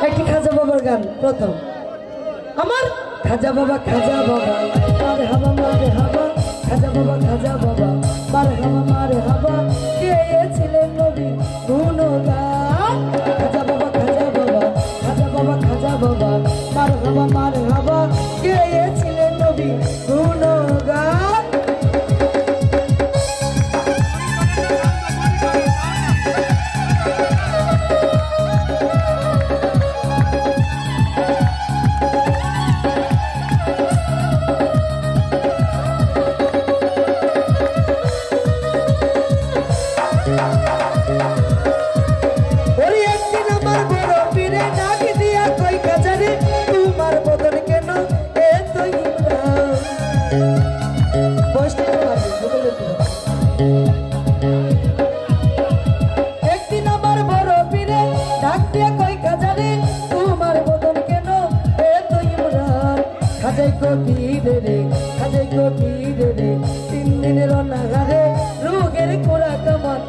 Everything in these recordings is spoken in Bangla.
একটি খাজা বাবার গান প্রথম আমার খাজা বাবা মারে হাবা খাজা বাবা মারে হাবা গেয়েছিলেন নবী গুণগান খাজা বাবা মারে হাবা গেয়েছিলেন নবী গুণগান একদিন আমার বড় পীরে ডাক দিয়া কই খাজারে তোমার বদন কেন এত ইমরান খাজাই কো পীরে রে 3 দিনের অনাহারে রোগের কোড়া কামান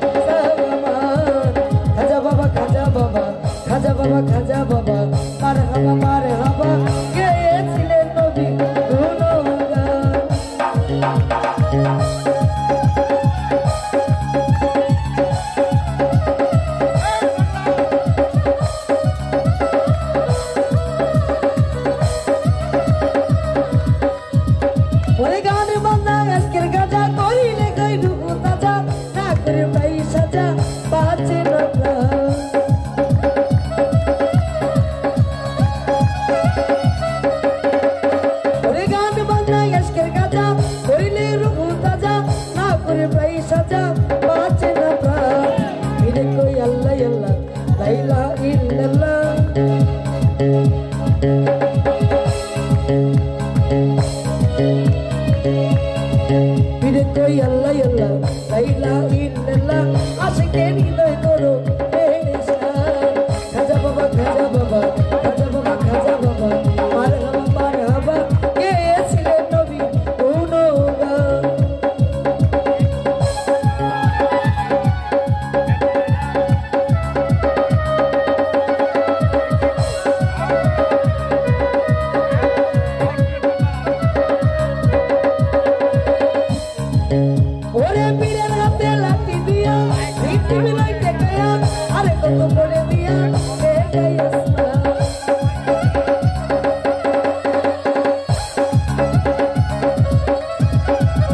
খাজা বাবা মারে হাবা গেয়েছিলেন নবী গুণগান ওরে গান বান্না আজকের গাজা কইলে কই ডুবু তাজা না করে পাই সাজা বাঁচে না ওরে গান বান্না আজকের গাজা কইলে ডুবু তাজা না করে পাই সাজা বাঁচে না প্রাণ ফিরে কই আল্লাহ আল্লাহ লা ইলাহা ইল্লাল্লাহ ফিরে কই আল্লাহ আল্লাহ লা ইলাহা ইল্লাল্লাহ আশিকে হৃদয় করো খাজা বাবা মারে হাবা গেয়েছিলেন নবী গুণগান ওরে পীরের হাতে লাঠি দিয়া পৃথিবী লাইতে গায়া আরে কত পড়ে দিয়া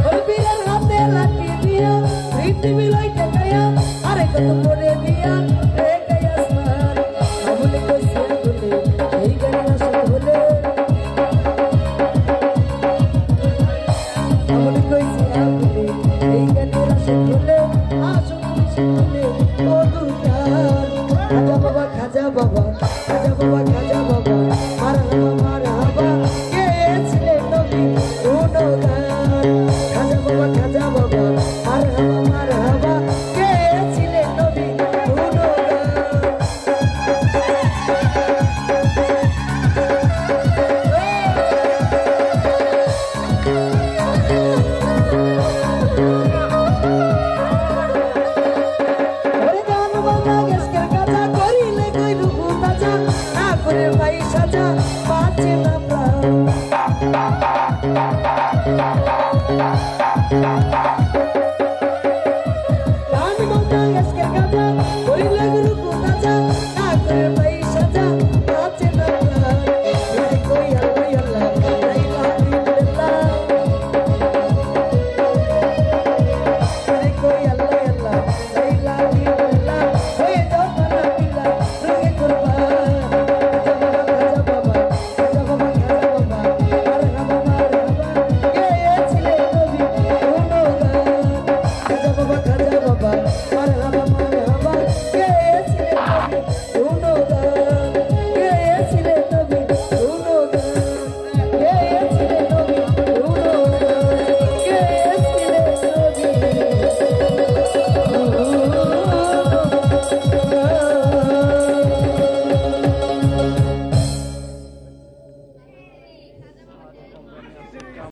ওরে পীরের হাতে লাঠি দিয়া পৃথিবী লাইতে গায়া আরে কত পড়ে দিয়া রে গায়া আসমান আমলে কইছে বলে এই গান আসে বলে আমলে কইছে বলে এই গানের আসে বলে আসো বলে ও দুনিয়ার খাজা বাবা মারে হাবা গেয়েছিলেন নবী গুণগান খাজা বাবা মারে হাবা গেয়েছিলেন নবী গুণগান ওরে গান বাজনা গেসকের গাজা করিলে কই রূপু তাজা না করে পাই সাজা বাঁচে না প্রাণ গান বাজনা গেসকের গাজা করিলে রূপু